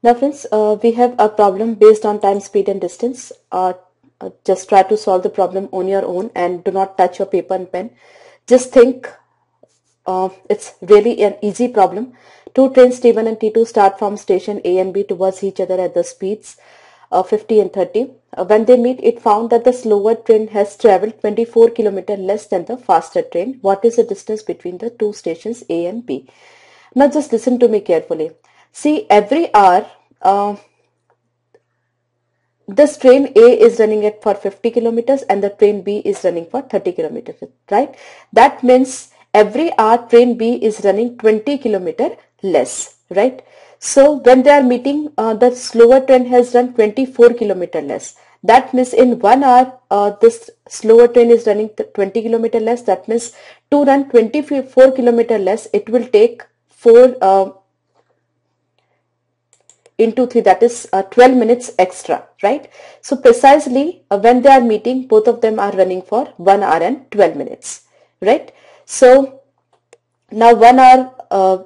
Now friends, we have a problem based on time, speed and distance. Just try to solve the problem on your own and do not touch your paper and pen. Just think, it's really an easy problem. Two trains T1 and T2 start from station A and B towards each other at the speeds 50 and 30. When they meet, it found that the slower train has traveled 24 km less than the faster train. What is the distance between the two stations A and B? Now just listen to me carefully. See, every hour, this train A is running at for 50 kilometers and the train B is running for 30 kilometers, right? That means every hour train B is running 20 kilometer less, right? So when they are meeting, the slower train has run 24 kilometer less. That means in 1 hour, this slower train is running 20 kilometer less. That means to run 24 kilometer less, it will take 4 into 3, that is 12 minutes extra, right? So precisely when they are meeting, both of them are running for 1 hour and 12 minutes, right? So now 1 hour,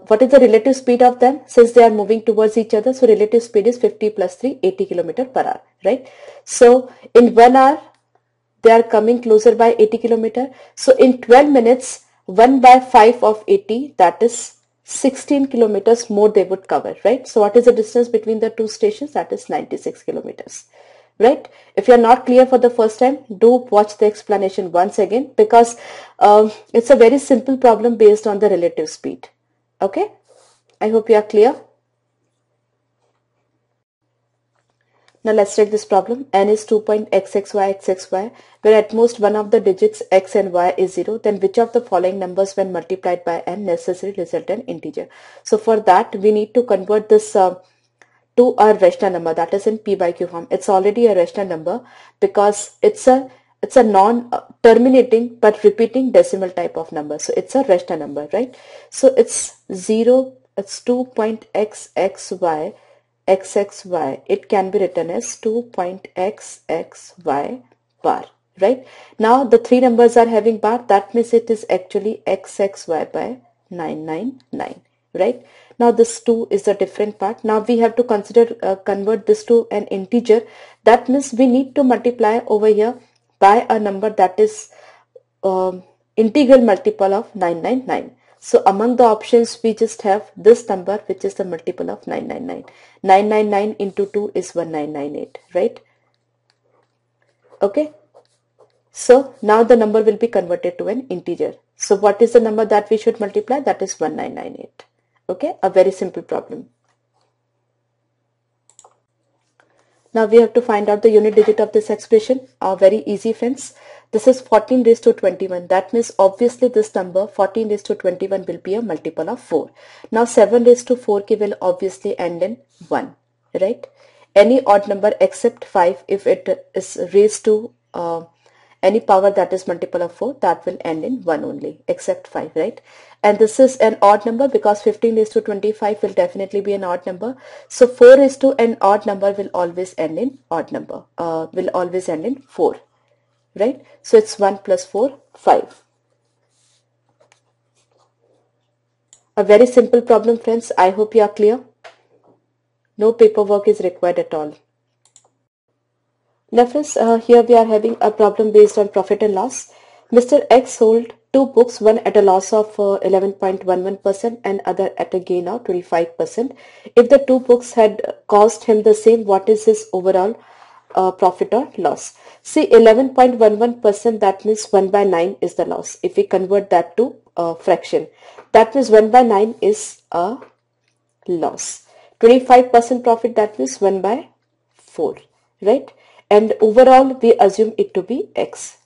what is the relative speed of them? Since they are moving towards each other, so relative speed is 50 plus 3, 80 kilometer per hour, right? So in 1 hour, they are coming closer by 80 kilometer. So in 12 minutes, 1 by 5 of 80, that is 16 kilometers more they would cover, right? So what is the distance between the two stations? That is 96 kilometers, right? If you are not clear for the first time, do watch the explanation once again, because it's a very simple problem based on the relative speed. Okay, I hope you are clear. Now let's take this problem. N is 2.xxy, where at most one of the digits x and y is 0. Then which of the following numbers when multiplied by n necessarily result in integer? So for that we need to convert this to a rational number, that is in p by q form. It's already a rational number because it's a non-terminating but repeating decimal type of number. So it's a rational number, right? So it's 0, it's 2.xxy xxy. It can be written as 2.xxy bar, right? Now the three numbers are having bar, that means it is actually xxy by 999, right? Now this 2 is the different part. Now we have to convert this to an integer. That means we need to multiply over here by a number that is integral multiple of 999. So among the options we just have this number, which is the multiple of 999. 999 into 2 is 1998, right? Okay. So now the number will be converted to an integer. So what is the number that we should multiply? That is 1998. Okay, a very simple problem. Now we have to find out the unit digit of this expression. Very easy, friends. This is 14 raised to 21. That means obviously this number 14 raised to 21 will be a multiple of 4. Now 7 raised to 4 will obviously end in 1, right? Any odd number except 5, if it is raised to any power that is multiple of 4, that will end in 1 only, except 5, right? And this is an odd number because 15 raised to 25 will definitely be an odd number. So 4 raised to an odd number will always end in odd number, will always end in 4, right? So it's 1 plus 4, 5. A very simple problem, friends. I hope you are clear. No paperwork is required at all. Now friends, here we are having a problem based on profit and loss. Mr. X sold 2 books, one at a loss of 11.11% and other at a gain of 25%. If the 2 books had cost him the same, what is his overall profit or loss? See, 11.11%, that means 1 by 9 is the loss. If we convert that to fraction, that means 1 by 9 is a loss. 25% profit, that means 1 by 4, right? And overall we assume it to be x,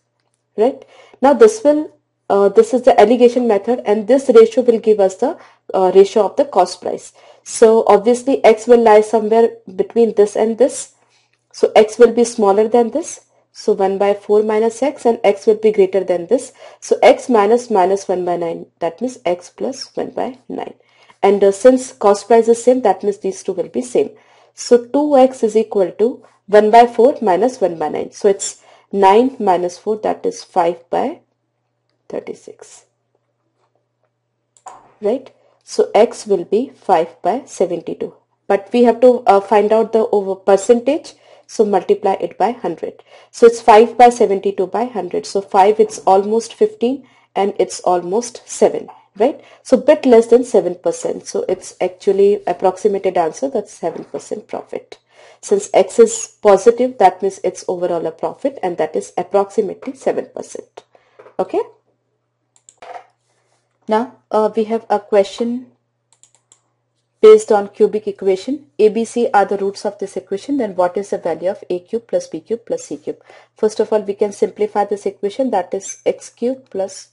right? Now this will this is the allegation method, and this ratio will give us the ratio of the cost price. So obviously x will lie somewhere between this and this, so x will be smaller than this, so 1 by 4 minus x, and x will be greater than this, so x minus 1 by 9, that means x plus 1 by 9. And since cost price is same, that means these two will be same. So 2x is equal to 1 by 4 minus 1 by 9. So it's 9 minus 4, that is 5 by 36. Right? So x will be 5 by 72. but we have to find out the over percentage, so multiply it by 100. So it's 5 by 72 by 100. So 5, it's almost 15 and it's almost 7, right? So bit less than 7%. So it's actually approximated answer, that's 7% profit. Since X is positive, that means it's overall a profit, and that is approximately 7%. Okay. Now we have a question based on cubic equation. A, B, C are the roots of this equation. Then what is the value of A cube plus B cube plus C cube? First of all, we can simplify this equation, that is x cube plus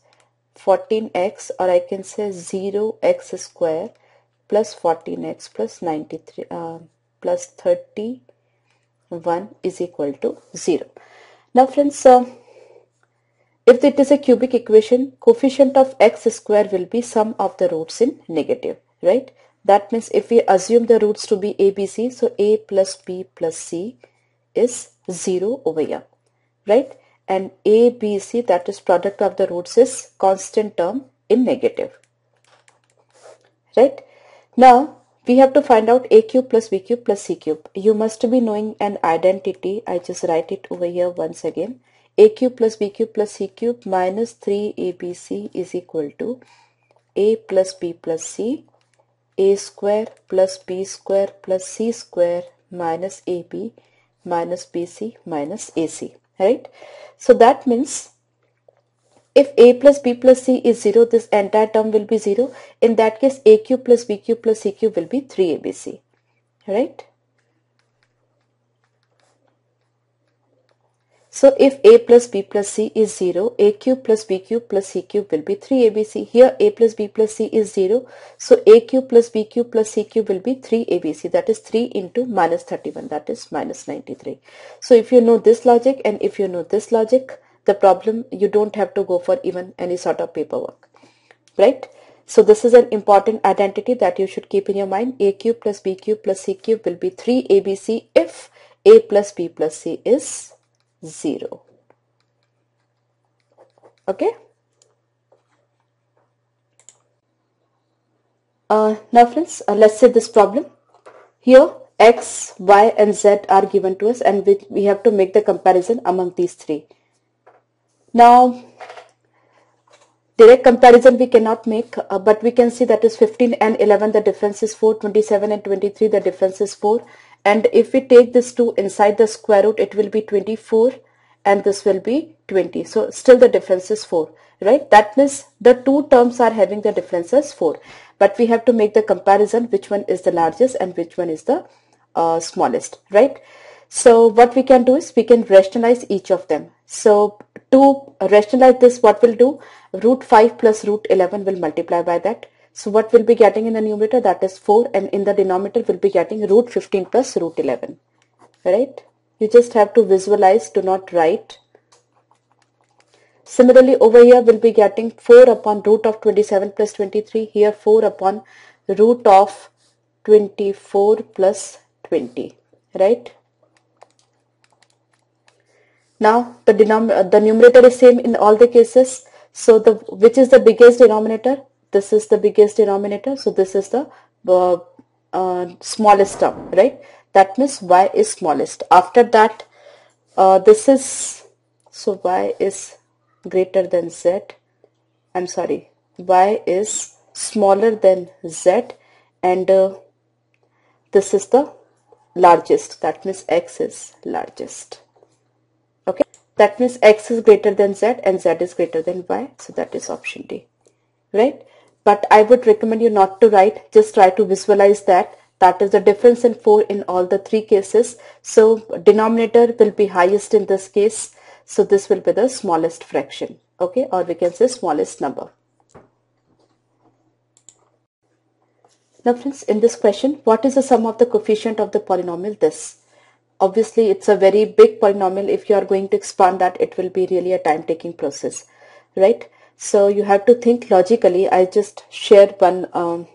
14x, or I can say 0x square plus 14x plus 93 plus 31 is equal to 0. Now friends, if it is a cubic equation, coefficient of x square will be sum of the roots in negative, right? That means if we assume the roots to be a, b, c, so a plus b plus c is 0 over here, right? And a, b, c, that is product of the roots, is constant term in negative, right? Now we have to find out a cube plus b cube plus c cube. You must be knowing an identity. I just write it over here once again. A cube plus b cube plus c cube minus 3abc is equal to a plus b plus c, a square plus b square plus c square minus ab minus bc minus ac, right? So that means if a plus b plus c is 0, this entire term will be 0. In that case, a cube plus b cube plus c cube will be 3abc, right? So if a plus b plus c is 0, a cube plus b cube plus c cube will be 3abc. Here a plus b plus c is 0, so a cube plus b cube plus c cube will be 3abc, that is 3 into minus 31, that is minus 93. So if you know this logic and if you know this logic, the problem, you don't have to go for even any sort of paperwork, right? So this is an important identity that you should keep in your mind. A cube plus b cube plus c cube will be 3abc if a plus b plus c is 0. Okay. Now friends, let's say this problem. Here x, y and z are given to us, and we have to make the comparison among these three. Now direct comparison we cannot make, but we can see that is 15 and 11, the difference is 4, 27 and 23, the difference is 4. And if we take this 2 inside the square root, it will be 24 and this will be 20. So still the difference is 4, right? That means the two terms are having the difference as 4. But we have to make the comparison which one is the largest and which one is the smallest, right? So what we can do is we can rationalize each of them. So to rationalize this, what we'll do, root 5 plus root 11 will multiply by that. So what we'll be getting in the numerator, that is 4, and in the denominator we'll be getting root 15 plus root 11, right? You just have to visualize, do not write. Similarly over here we'll be getting 4 upon root of 27 plus 23, here 4 upon root of 24 plus 20, right? Now the numerator is same in all the cases. So which is the biggest denominator? This is the biggest denominator. So this is the smallest term, right? That means y is smallest. After that, this is, so y is greater than z. I'm sorry, y is smaller than z, and this is the largest. That means x is largest. Okay, that means x is greater than z and z is greater than y. So that is option D, right? But I would recommend you not to write, just try to visualize that. That is the difference in 4 in all the three cases. So denominator will be highest in this case. So this will be the smallest fraction, okay, or we can say smallest number. Now friends, in this question, what is the sum of the coefficient of the polynomial this? Obviously, it's a very big polynomial. If you are going to expand that, it will be really a time-taking process, right? So you have to think logically. I just shared one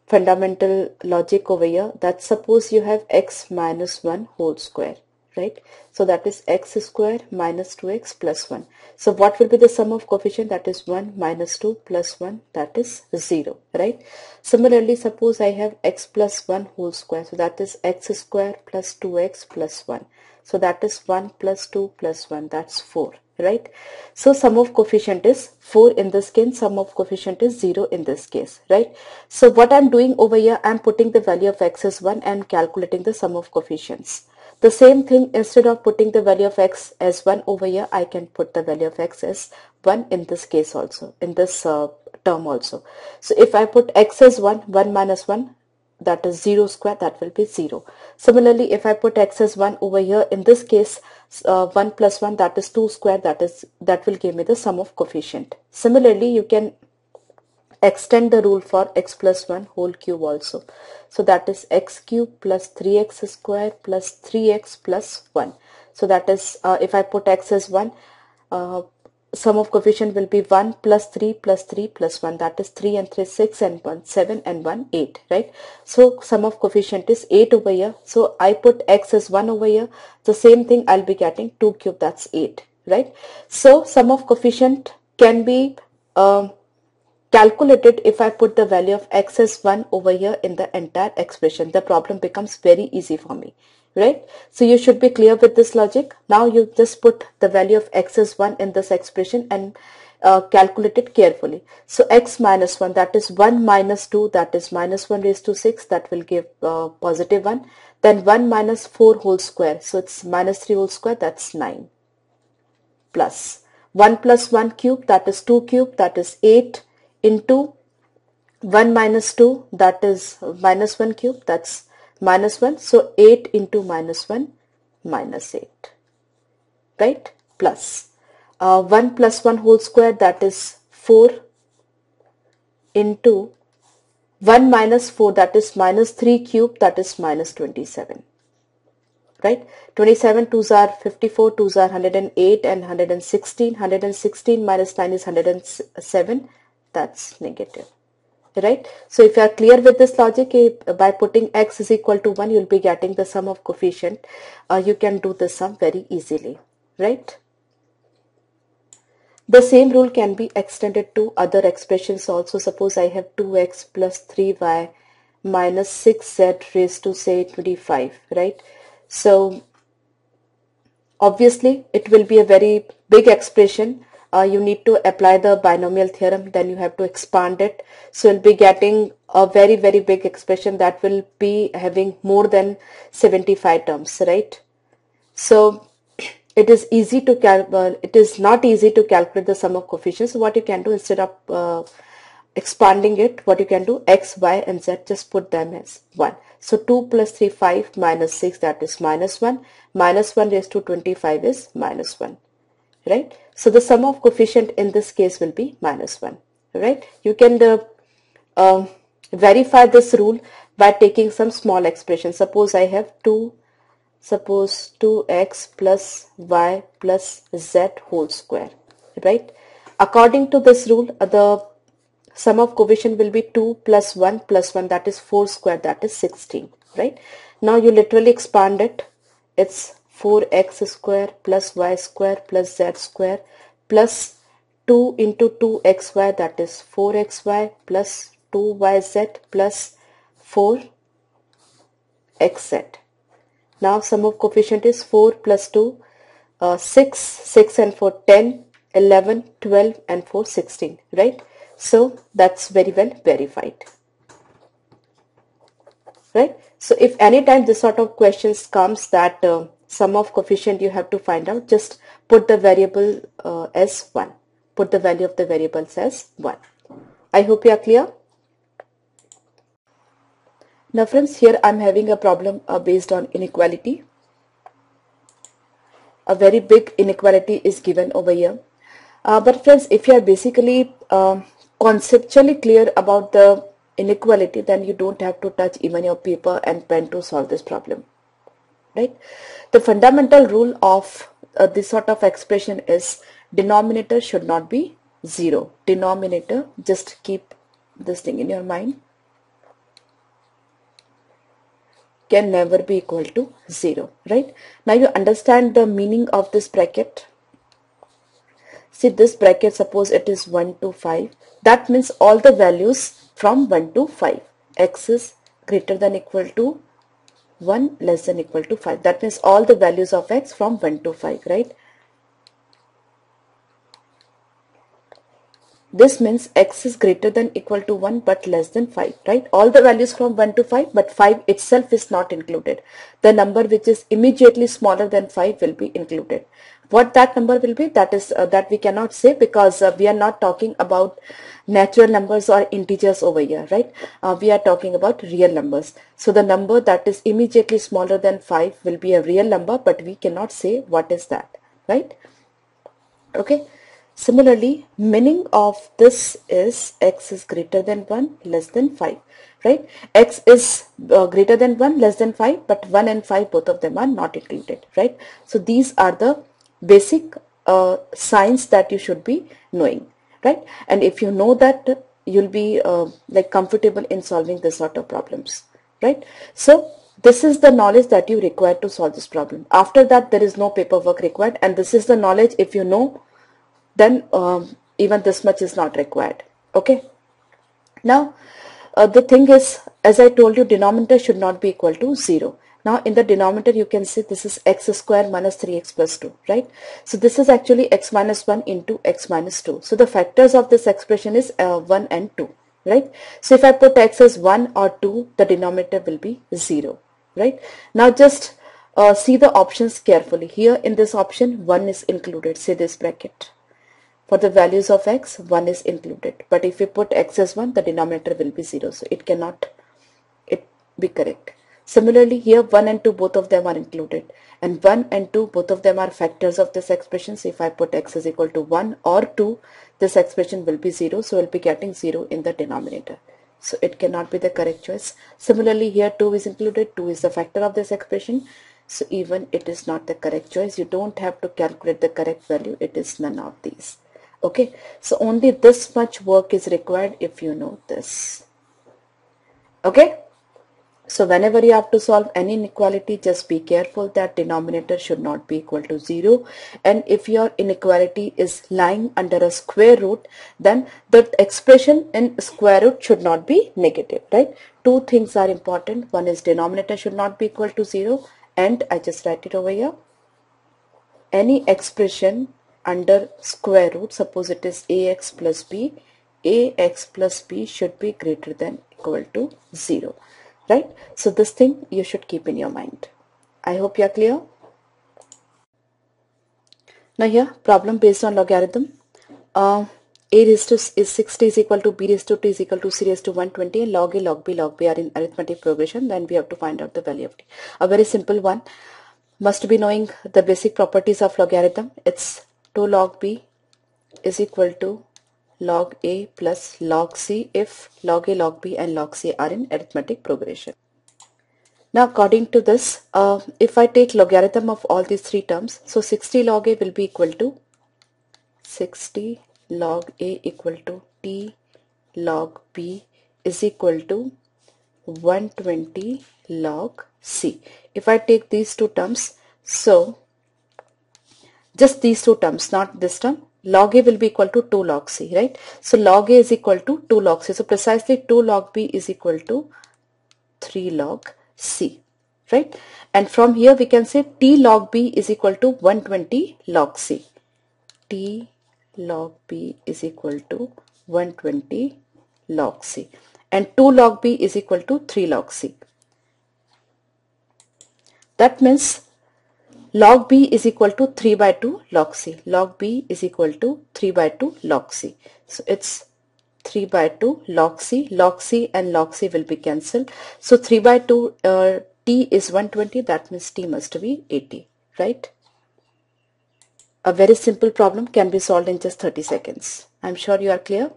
fundamental logic over here, that suppose you have x minus 1 whole square, right? So that is x square minus 2x plus 1. So what will be the sum of coefficient? That is 1 minus 2 plus 1, that is 0, right? Similarly, suppose I have x plus 1 whole square. So that is x square plus 2x plus 1. So that is 1 plus 2 plus 1, that's 4, right? So sum of coefficient is 4 in this case, sum of coefficient is 0 in this case, right? So what I'm doing over here, I'm putting the value of x as 1 and calculating the sum of coefficients. The same thing, instead of putting the value of x as 1 over here, I can put the value of x as 1 in this case also, in this term also. So if I put x as 1, 1 minus 1, that is 0 square, that will be 0. Similarly, if I put x as 1 over here, in this case 1 plus 1, that is 2 square, that will give me the sum of coefficient. Similarly, you can extend the rule for x plus 1 whole cube also. So that is x cube plus 3x square plus 3x plus 1. So that is, if I put x as 1, sum of coefficient will be 1 plus 3 plus 3 plus 1, that is 3 and 3 6 and 1 7 and 1 8, right? So sum of coefficient is 8 over here. So I put x as 1 over here, the same thing I'll be getting 2 cube, that's 8, right? So sum of coefficient can be calculated if I put the value of x as 1 over here in the entire expression. The problem becomes very easy for me, right? So you should be clear with this logic. Now you just put the value of x as 1 in this expression and calculate it carefully. So x minus 1, that is 1 minus 2, that is minus 1 raised to 6, that will give positive 1. Then 1 minus 4 whole square, so it's minus 3 whole square, that's 9, plus 1 plus 1 cube, that is 2 cube, that is 8, into 1 minus 2, that is minus 1 cube, that's minus 1. So 8 into minus 1, minus 8, right? Plus 1 plus 1 whole square, that is 4, into 1 minus 4, that is minus 3 cube, that is minus 27, right? 27 twos are 54, twos are 108 and 116. 116 minus 9 is 107, that's negative, right? So if you are clear with this logic, by putting x is equal to 1, you'll be getting the sum of coefficient. You can do the sum very easily, right? The same rule can be extended to other expressions also. Suppose I have 2x plus 3y minus 6z raised to say 25, right? So obviously it will be a very big expression. You need to apply the binomial theorem, then you have to expand it. So you'll be getting a very, very big expression that will be having more than 75 terms, right? So it is not easy to calculate the sum of coefficients. So what you can do, instead of expanding it, what you can do, x, y and z, just put them as 1. So 2 plus 3, 5 minus 6, that is minus 1. Minus 1 raised to 25 is minus 1, right? So the sum of coefficient in this case will be minus 1, right? You can verify this rule by taking some small expression. Suppose I have 2x plus y plus z whole square, right? According to this rule, the sum of coefficient will be 2 plus 1 plus 1, that is 4 square, that is 16, right? Now you literally expand it. It's 4x square plus y square plus z square plus 2 into 2xy, that is 4xy plus 2yz plus 4xz. Now sum of coefficient is 4 plus 2, 6, 6 and 4, 10, 11, 12 and 4, 16, right? So that's very well verified, right? So if any time this sort of questions comes that sum of coefficient you have to find out, just put the variable as 1. Put the value of the variables as 1. I hope you are clear. Now friends, here I am having a problem based on inequality. A very big inequality is given over here. But friends, if you are basically conceptually clear about the inequality, then you don't have to touch even your paper and pen to solve this problem, right? The fundamental rule of this sort of expression is denominator should not be 0. Denominator, just keep this thing in your mind, can never be equal to 0, right? Now you understand the meaning of this bracket. See this bracket, suppose it is 1 to 5. That means all the values from 1 to 5. X is greater than equal to 1, less than equal to 5. That means all the values of x from 1 to 5, right? This means x is greater than equal to 1 but less than 5, right? All the values from 1 to 5, but 5 itself is not included. The number which is immediately smaller than 5 will be included. What that number will be, that is that we cannot say, because we are not talking about natural numbers or integers over here, right? We are talking about real numbers. So the number that is immediately smaller than 5 will be a real number, but we cannot say what is that, right? Okay. Similarly, meaning of this is x is greater than 1, less than 5, right? X is greater than 1, less than 5, but 1 and 5, both of them are not included, right? So these are the basic signs that you should be knowing, right? And if you know that, you'll be like comfortable in solving this sort of problems, right? So this is the knowledge that you require to solve this problem. After that, there is no paperwork required, and this is the knowledge, if you know, then even this much is not required. Okay. Now the thing is, as I told you, denominator should not be equal to 0. Now in the denominator you can see this is x square minus 3x plus 2, right? So this is actually x minus 1 into x minus 2. So the factors of this expression is 1 and 2, right? So if I put x as 1 or 2, the denominator will be 0, right? Now just see the options carefully. Here in this option 1 is included, say this bracket. For the values of x, 1 is included. But if we put x as 1, the denominator will be 0. So it cannot be correct. Similarly, here 1 and 2, both of them are included. And 1 and 2, both of them are factors of this expression. So if I put x is equal to 1 or 2, this expression will be 0. So we'll be getting 0 in the denominator. So it cannot be the correct choice. Similarly, here 2 is included. 2 is the factor of this expression. So even it is not the correct choice. You don't have to calculate the correct value. It is none of these. Okay, so only this much work is required if you know this. Okay, so whenever you have to solve any inequality, just be careful that denominator should not be equal to 0. And if your inequality is lying under a square root, then the expression in square root should not be negative, right? Two things are important. One is denominator should not be equal to 0, and I just write it over here. Any expression under square root, suppose it is ax plus b should be greater than equal to 0, right? So this thing you should keep in your mind. I hope you are clear. Now here, problem based on logarithm. A raised to is 60 is equal to b raised to t is equal to c raised to 120, and log a, log b are in arithmetic progression. Then we have to find out the value of t. A very simple one. Must be knowing the basic properties of logarithm. It's 2 log b is equal to log a plus log c if log a, log b and log c are in arithmetic progression. Now according to this, if I take logarithm of all these three terms, so 60 log a will be equal to 60 log a equal to t log b is equal to 120 log c. If I take these two terms, so just these two terms, not this term, log a will be equal to 2 log c, right? So log a is equal to 2 log c. So precisely 2 log b is equal to 3 log c, right? And from here we can say t log b is equal to 120 log c. T log b is equal to 120 log c. And 2 log b is equal to 3 log c. That means log b is equal to 3 by 2 log c. Log b is equal to 3 by 2 log c. So it's 3 by 2 log c. Log c and log c will be cancelled. So 3 by 2 t is 120. That means t must be 80, right? A very simple problem can be solved in just 30 seconds. I'm sure you are clear.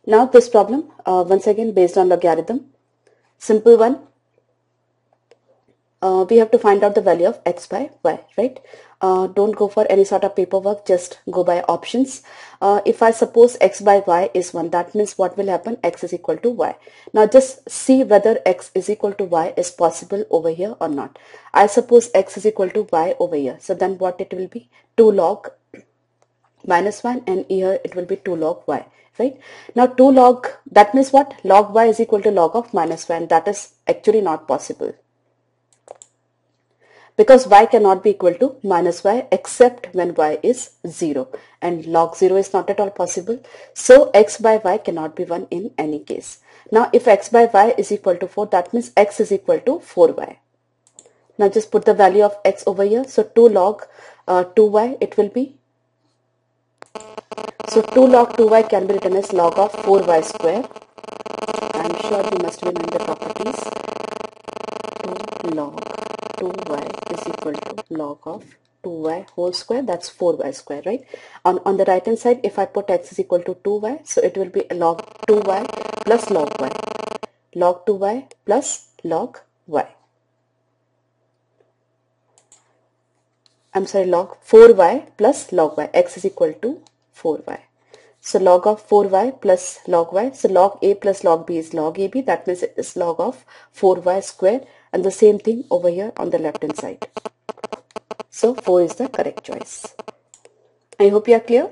Now this problem, once again based on logarithm. Simple one. we have to find out the value of x by y, right? Don't go for any sort of paperwork, just go by options. If I suppose x by y is 1, that means what will happen? X is equal to y. Now just see whether x is equal to y is possible over here or not. I suppose x is equal to y over here. So then what it will be? 2 log minus 1, and here it will be 2 log y, right? Now 2 log, that means what? Log y is equal to log of minus 1. That is actually not possible, because y cannot be equal to minus y except when y is 0, and log 0 is not at all possible. So x by y cannot be 1 in any case. Now if x by y is equal to 4, that means x is equal to 4y. Now just put the value of x over here. So 2 log 2y it will be. So 2 log 2y can be written as log of 4y square. I am sure you must be knowing the properties. 2 log 2y is equal to log of 2y whole square, that's 4y square, right? On the right hand side, if I put x is equal to 2y, so it will be log 2y plus log y. Log 2y plus log y. I'm sorry, log 4y plus log y. X is equal to 4y. So log of 4y plus log y. So log a plus log b is log ab. That means it is log of 4y square. And the same thing over here on the left hand side. So 4 is the correct choice. I hope you are clear.